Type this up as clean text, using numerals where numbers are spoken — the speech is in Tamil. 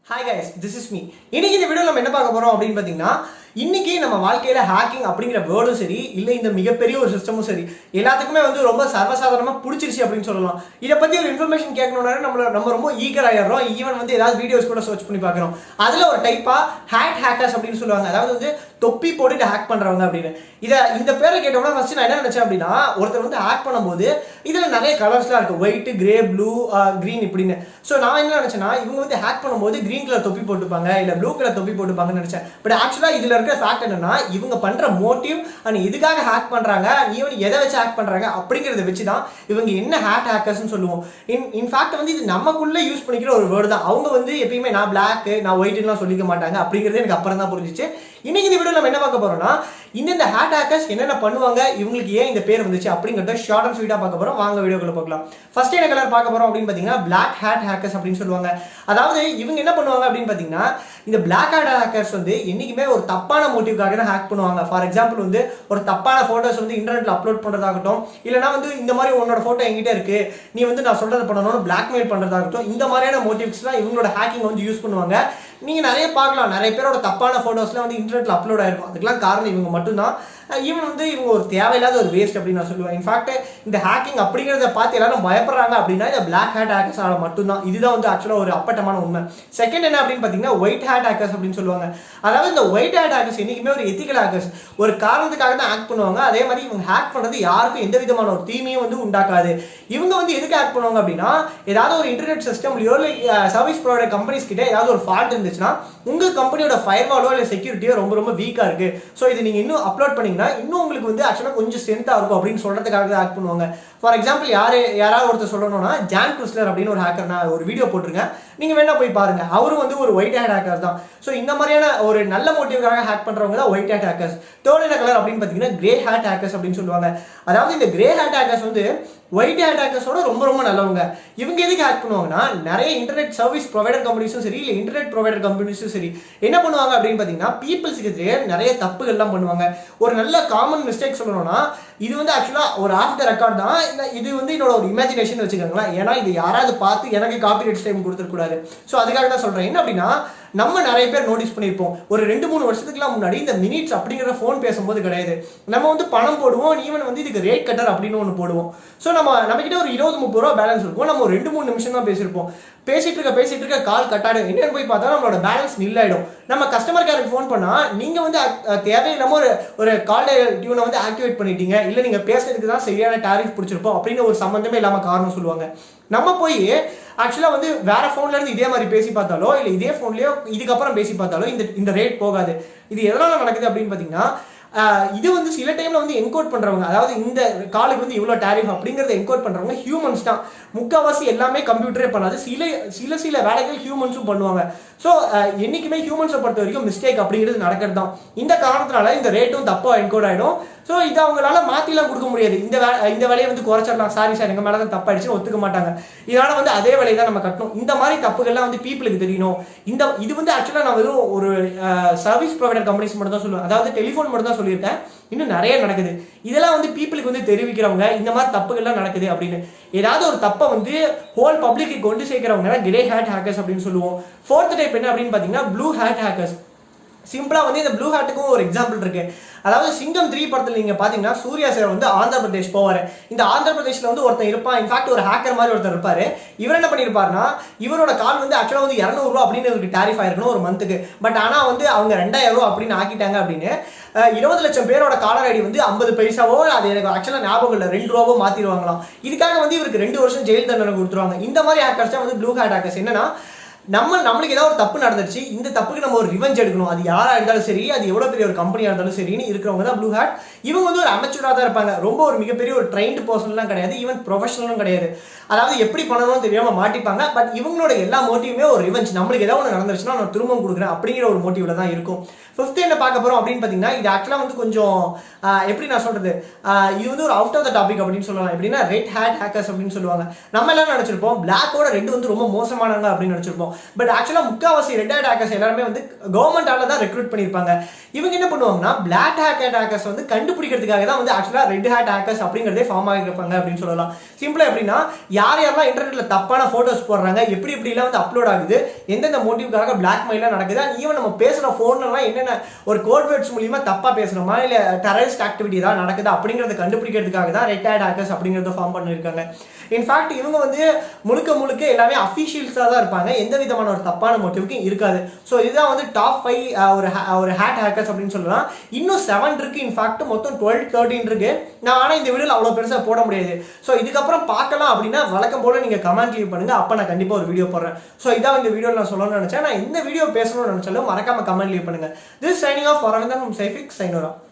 Hi guys, this is me. இன்னைக்கு இந்த வீடியோல நம்ம என்ன பார்க்க போறோம் அப்படினு பாத்தீங்கன்னா இன்னைக்கு நம்ம வாழ்க்கையில ஹேக்கிங் அப்படிங்கிற வேர்டும் சரி இல்ல இந்த மிகப்பெரிய ஒரு சிஸ்டமும் சரி எல்லாத்துக்குமே வந்து ரொம்ப சர்வசாதாரணமா பிடிச்சிருச்சு அப்படின்னு சொல்லலாம். இத பத்தி ஒரு இன்ஃபர்மேஷன் கேட்கணும்னா நம்ம ரொம்ப ஈகர் ஆயிடுறோம். ஈவன் வந்து ஏதாவது வீடியோஸ் கூட சர்ச் பண்ணி பார்க்கறோம். அதுல ஒரு டைப்பா ஹேக்கர்ஸ் அப்படின்னு சொல்லுவாங்க. அதாவது வந்து தொப்பி போட்டுட்டு ஹேக் பண்றவங்க அப்படின்னு. இந்த பேரை கேட்டோம்னா ஃபர்ஸ்ட் நான் என்ன நினைச்சேன் அப்படின்னா ஒருத்தர் வந்து ஹேக் பண்ணும்போது இதுல நிறைய கலர்ஸ்லாம் இருக்கு. ஒயிட், கிரே, ப்ளூ, கிரீன் இப்படின்னு. சோ நான் என்ன நினைச்சேன்னா இவங்க வந்து ஹேக் பண்ணும்போது கிரீன் கலர் தொப்பி போட்டுப்பாங்க இல்ல ப்ளூ கலர் தொப்பி போட்டுப்பாங்கன்னு நினைச்சேன். பட் ஆக்சுவலா இதுல இருக்க ஃபேக்ட் என்னன்னா இவங்க பண்ற மோட்டிவ் அண்ட் எதுக்காக ஹேக் பண்றாங்க, ஈவன் எதை வச்சு ஹேக் பண்றாங்க அப்படிங்கறத வச்சு தான் இவங்க என்ன ஹேக்கர்ஸ்னு சொல்லுவோம். இன்ஃபேக்ட் வந்து இது நமக்குள்ள யூஸ் பண்ணிக்கிற ஒரு வேர்டு தான். அவங்க வந்து எப்பயுமே நான் பிளாக் நான் ஒயிட்லாம் சொல்லிக்க மாட்டாங்க அப்படிங்கிறது எனக்கு அப்புறம் தான் புரிஞ்சிச்சு. இன்னைக்கு இந்த வீடியோ நம்ம என்ன பார்க்க போறோம்னா இந்த ஹேக்கர்ஸ் என்னென்ன பண்ணுவாங்க, இவங்களுக்கு ஏன் இந்த பேர் வந்துச்சு அப்படிங்கறத ஷார்ட் அண்ட் ஸ்வீட்டா பார்க்க போறோம். வாங்க வீடியோக்குள்ள பார்க்கலாம். ஃபர்ஸ்ட் என்ன கலர் பார்க்க போறோம் அப்படின்னு பாத்தீங்கன்னா பிளாக் ஹேட் ஹேக்கர்ஸ் அப்படின்னு சொல்லுவாங்க. அதாவது இவங்க என்ன பண்ணுவாங்க அப்படின்னு பாத்தீங்கன்னா இந்த பிளாக் ஹேட் ஹேக்கர்ஸ் வந்து என்னைக்குமே ஒரு தப்பான மோட்டிவ்காக தான் ஹேக் பண்ணுவாங்க. ஃபார் எக்ஸாம்பிள் வந்து ஒரு தப்பான போட்டோஸ் வந்து இன்டர்நெட்ல அப்லோட் பண்றதாகட்டும், இல்லைன்னா வந்து இந்த மாதிரி உன்னோட போட்டோ என்கிட்ட இருக்கு நீ வந்து நான் சொல்றதை பண்ணணும்னு பிளாக்மெயில் பண்றதாகட்டும், இந்த மாதிரியான மோட்டிவ்ஸ் தான் இவங்களோட ஹேக்கிங் வந்து யூஸ் பண்ணுவாங்க. நீங்க நிறைய பார்க்கலாம், நிறைய பேரோட தப்பான போட்டோஸ்லாம் வந்து இன்டர்நெட்ல அப்லோட் ஆயிருக்கும். அதுக்கெல்லாம் காரணம் இவங்க மட்டும்தான். ஈவன் வந்து இவங்க ஒரு தேவையில்லாத ஒரு வேஸ்ட் அப்படின்னு நான் சொல்லுவேன். இன்ஃபேக்ட் இந்த ஹேக்கிங் அப்படிங்கிறத பார்த்து எல்லாரும் பயப்படுறாங்க அப்படின்னா இந்த பிளாக் ஹேட் ஹேக்கர்ஸ் மட்டும்தான். இதுதான் வந்து ஆக்சுவலா ஒரு அப்பட்டமான உண்மை. செகண்ட் என்ன அப்படின்னு பாத்தீங்கன்னா ஒயிட் ஹேட் ஹேக்கர்ஸ் அப்படின்னு சொல்லுவாங்க. அதாவது இந்த ஒயிட் ஹேட் ஹேக்கர்ஸ் என்னைக்குமே ஒரு எத்திக்கல் ஹேக்கர்ஸ், ஒரு காரணத்துக்காக தான் ஹேக் பண்ணுவாங்க. அதே மாதிரி இவங்க ஹேக் பண்றது யாருக்கும் எந்த விதமான ஒரு தீமையும் வந்து உண்டாக்காது. இவங்க வந்து எதுக்கு ஹேக் பண்ணுவாங்க அப்படின்னா ஏதாவது ஒரு இன்டர்நெட் சிஸ்டம்லயோ இல்ல சர்வீஸ் ப்ரொவைடர் கம்பெனிஸ் கிட்ட ஏதாவது ஒரு ஃபால்ட் இருந்துச்சுன்னா உங்க கம்பெனியோட ஃபயர்வாலோ இல்ல செக்யூரிட்டியோ ரொம்ப வீக்கா இருக்கு, சோ இது நீங்க இன்னும் அப்லோட் பண்ணீங்கன்னா இன்னும் உங்களுக்கு வந்து ஆக்சுவலா கொஞ்சம் ஸ்ட்ரென்த்தா இருக்கும் அப்படின்னு சொல்றதுக்காக தான் ஹேக் பண்ணுவாங்க. ஃபார் எக்ஸாம்பிள் யாராவது ஒருத்தர் சொல்லணும்னா ஜான் குஸ்லர் அப்படின்னு ஒரு ஹேக்கர், நான் ஒரு வீடியோ போட்டிருக்கேன், நீங்க வேணா போய் பாருங்க. அவரும் வந்து ஒரு ஒயிட் ஹேட் ஹேக்கர் தான். ஸோ இந்த மாதிரியான ஒரு நல்ல மோட்டிவ்காக ஹேக் பண்றவங்க தான் ஒயிட் ஹேட் ஹேக்கர்ஸ். தேர்ட் என்ன கலர் அப்படின்னு பாத்தீங்கன்னா கிரே ஹேட் ஹேக்கர்ஸ் அப்படின்னு சொல்லுவாங்க. அதாவது இந்த கிரே ஹேட் ஹேக்கர்ஸ் வந்து ஒயிட் ஹேட் ஹேக்கர்ஸோட ரொம்ப நல்லவங்க. இவங்க எதுக்கு ஹேக் பண்ணுவாங்கன்னா நிறைய இன்டர்நெட் சர்வீஸ் ப்ரொவைடர் கம்பெனிஸும் சரி இல்ல இன்டர்நெட் ப்ரொவைடர் கம்பெனிஸும் சரி என்ன பண்ணுவாங்க அப்படின்னு பாத்தீங்கன்னா பீப்புள்ஸ்க்கு நிறைய தப்புகள்லாம் பண்ணுவாங்க. ஒரு நல்ல காமன் மிஸ்டேக் சொல்லணும்னா இது வந்து ஆக்சுவலா ஒரு ஆஃப் த ரெக்கார்ட் தான். இது வந்து என்னோட ஒரு இமேஜினேஷன் வச்சுக்கோங்களேன். ஏன்னா இது யாராவது பார்த்து எனக்கு காப்பிரைட் டைம் கொடுத்துடக்கூடாது. ஸோ அதுக்காக தான் சொல்றேன். என்ன அப்படின்னா நம்ம நிறைய பேர் நோட்டீஸ் பண்ணியிருப்போம், ஒரு 2-3 வருஷத்துக்குலாம் முன்னாடி இந்த மினிட்ஸ் அப்படிங்கிற ஃபோன் பேசும்போது கிடையாது, நம்ம வந்து பணம் போடுவோம், ஈவன் வந்து இதுக்கு ரேட் கட்டர் அப்படின்னு ஒன்று போடுவோம். ஸோ நம்ம கிட்ட ஒரு 20-30 ரூபா பேலன்ஸ் இருக்கும். நம்ம ஒரு 2-3 நிமிஷம் தான் பேசியிருப்போம். பேசிட்டு இருக்க கால் கட்டாடு என்னன்னு போய் பார்த்தா நம்மளோட பேலன்ஸ் நில்லாயிடும். நம்ம கஸ்டமர் கேருக்கு ஃபோன் பண்ணா நீங்க வந்து தேவையில்லாம ஒரு கால் டியூனை வந்து ஆக்டிவேட் பண்ணிட்டீங்க, இல்ல நீங்க பேசுறதுக்கு தான் சரியான டாரிஃப் பிடிச்சிருப்போம் அப்படின்னு ஒரு சம்பந்தமே இல்லாம காரணம் சொல்லுவாங்க. நம்ம போய் ஆக்சுவலா வந்து வேற போன்ல இருந்து இதே மாதிரி பேசி பார்த்தாலோ இல்ல இதே போன்லயோ இதுக்கப்புறம் பேசி பார்த்தாலோ இந்த ரேட் போகாது. இது எதனால நடக்குது அப்படின்னு பாத்தீங்கன்னா இது வந்து சில டைம்ல வந்து என்கோட் பண்றவங்க, அதாவது இந்த காலுக்கு வந்து இவ்வளவு டாரிஃப் அப்படிங்கறத என்கோட் பண்றவங்க ஹியூமன்ஸ் தான். முக்காவாசி எல்லாமே கம்ப்யூட்டரே பண்ணாது, சில வேலைகள் ஹியூமன்ஸும் பண்ணுவாங்க. ஸோ என்னைக்குமே ஹியூமன்ஸை பொறுத்த வரைக்கும் மிஸ்டேக் அப்படிங்கிறது நடக்கிறது தான். இந்த காரணத்தினால இந்த ரேட்டும் தப்பா என்கோட் ஆயிடும். ஸோ இதை அவங்களால மாத்திலாம் கொடுக்க முடியாது. இந்த வேலையை வந்து குறைச்சிடலாம், சாரி சார் எங்க மேலதான் தப்பாயிடுச்சுன்னு ஒத்துக்க மாட்டாங்க. இதனால வந்து அதே வேலையை தான் நம்ம கட்டணும். இந்த மாதிரி தப்புகள்லாம் வந்து பீப்புளுக்கு தெரியணும். இது வந்து ஆக்சுவலா நான் வெறும் ஒரு சர்வீஸ் ப்ரொவைடர் கம்பெனிஸ் மட்டும் தான் சொல்லுவேன், அதாவது டெலிஃபோன் மட்டும் தான் சொல்லியிருக்கேன். இன்னும் நிறைய நடக்குது. இதெல்லாம் வந்து பீப்புளுக்கு வந்து தெரிவிக்கிறவங்க இந்த மாதிரி தப்புகள்லாம் நடக்குது அப்படின்னு. ஏதாவது ஒரு தப்பை வந்து ஹோல் பப்ளிக்கு கொண்டு சேர்க்கிறவங்க கிரே ஹேட் ஹேக்கர்ஸ் அப்படின்னு சொல்லுவோம். ஃபோர்த் டைப் என்ன அப்படின்னு பாத்தீங்கன்னா ப்ளூ ஹேட் ஹேக்கர்ஸ். சிம்பிளா வந்து இந்த ப்ளூ ஹேட்டுக்கும் ஒரு எக்ஸாம்பிள் இருக்கு. அதாவது சிங்கம் 3 படத்துல நீங்க பாத்தீங்கன்னா சூர்யா சார் வந்து ஆந்திர பிரதேஷ் போவாரு. இந்த ஆந்திர பிரதேஷ்ல வந்து ஒருத்தன் இருப்பான், இன்ஃபேக்ட் ஒரு ஹேக்கர் மாதிரி ஒருத்தர் இருப்பாரு. இவர் என்ன பண்ணிருப்பாருன்னா இவரோட கால் வந்து ஆக்சுவலா வந்து 200 ரூபா அப்படின்னு இவருக்கு டாரிஃப் ஆயிருக்கணும் ஒரு மந்த்துக்கு. பட் ஆனா வந்து அவங்க 2000 ரூபா அப்படின்னு ஆக்கிட்டாங்க அப்படின்னு 20 லட்சம் பேரோட காலர் ஐடி வந்து 50 பைசாவோ அது எனக்கு ஆக்சுவலா ஞாபகம் இல்லை 2 ரூபாவோ மாத்திடுவாங்களாம். இதுக்காக வந்து இவருக்கு 2 வருஷம் ஜெயில் தண்டனை கொடுத்துருவாங்க. இந்த மாதிரி ஹேக்கர்ஸ் தான் வந்து ப்ளூ ஹேட் ஹேக்கர்ஸ். என்னன்னா நம்மளுக்கு ஏதாவது ஒரு தப்பு நடந்துச்சு, இந்த தப்புக்கு நம்ம ஒரு ரிவெஞ்ச் எடுக்கணும். அது யாரா இருந்தாலும் சரி, அது எவ்வளவு பெரிய ஒரு கம்பெனியா இருந்தாலும் சரின்னு இருக்கிறவங்க தான் ப்ளூ ஹேட். இவங்க வந்து ஒரு அமெச்சூரா தான் இருப்பாங்க, ரொம்ப ஒரு மிகப்பெரிய ஒரு ட்ரெயின்டு பர்சன்லாம் கிடையாது, ஈவன் ப்ரொஃபஷனலும் கிடையாது. அதாவது எப்படி பண்ணணும்னு தெரியாம மாட்டிப்பாங்க. பட் இவங்களோட எல்லா மோட்டிவுமே ஒரு ரிவெஞ்ச், நம்மளுக்கு ஏதாவது ஒன்று நடந்துருச்சுன்னா நான் திரும்ப கொடுக்குறேன் அப்படிங்கிற ஒரு மோட்டிவ்ல தான் இருக்கும். ஃபிஃப்த் என்ன பார்க்க போறோம் அப்படின்னு பாத்தீங்கன்னா இது ஆக்சுவலா வந்து கொஞ்சம் எப்படி நான் சொல்றது, இது வந்து ஒரு அவுட் ஆஃப் த டாபிக் அப்படின்னு சொல்லலாம். எப்படின்னா ரெட் ஹேட் ஹேக்கர்ஸ் அப்படின்னு சொல்லுவாங்க. நம்ம எல்லாம் நினைச்சிருப்போம் பிளாக்கோட ரெட் வந்து ரொம்ப மோசமானவங்க அப்படின்னு நினைச்சிருப்போம். பட் ஆக்சுவலா முக்காவாசி ரெட் ஹேட் ஹேக்கர்ஸ் எல்லாருமே வந்து கவர்மெண்டால தான் ரெக்ரூட் பண்ணியிருப்பாங்க. இவங்க என்ன பண்ணுவாங்கன்னா பிளாக் ஹேட் ஹேக்கர்ஸ் வந்து கண்டுபிடிக்கிறதுக்காக தான் வந்து ஆக்சுவலா ரெட் ஹேட் ஹேக்கர்ஸ் அப்படிங்கிறதே ஃபார்ம் ஆகிருப்பாங்க அப்படின்னு சொல்லலாம். சிம்பிளா எப்படின்னா யாரெல்லாம் இன்டர்நெட்ல தப்பான போட்டோஸ் போடுறாங்க, எப்படி எப்படிலாம் வந்து அப்லோட் ஆகுது, எந்தெந்த மோட்டிவ்காக பிளாக்மெயிலாம் நடக்குது, ஈவன் நம்ம பேசுற போன்லாம் என்னென்ன ஒரு கோட் வேர்ட்ஸ் மூலியமா தப்பா பேசுறோமா இல்ல டெரரிஸ்ட் ஆக்டிவிட்டி தான் நடக்குது அப்படிங்கறத கண்டுபிடிக்கிறதுக்காக தான் ரெட் ஹேட் ஹேக்கர்ஸ் அப்படிங்கறத ஃபார்ம் பண்ணிருக்காங்க. இன்ஃபேக்ட் இவங்க வந்து முழுக்க எல்லாமே அஃபிஷியல்ஸா தான் இருப்பாங்க, எந்த விதமான ஒரு தப்பான மோட்டிவ்க்கும் இருக்காது. ஸோ இதுதான் வந்து டாப் 5 ஒரு ஹேட் ஹேக்கர்ஸ் அப்படின்னு சொல்லலாம். இன்னும் 7 இருக்கு, இன்ஃபேக்ட் மொத்தம் 12-13 இருக்கு. நான் ஆனா இந்த வீடியோல அவ்வளவு பெருசா போட முடியாது. ஸோ இதுக்கப்புறம் பார்க்கலாம் அப்படின்னா வழக்கம் போல நீங்க கமெண்ட் லீவ் பண்ணுங்க, அப்ப நான் கண்டிப்பா ஒரு வீடியோ போடுறேன். ஸோ இதான் இந்த வீடியோல நான் சொல்லணும்னு நினைச்சேன். நான் இந்த வீடியோ பேசணும்னு நினைச்சாலும் மறக்காம கமெண்ட் லீவ் பண்ணுங்க. This signing off Aravindan from Scific, Sinora.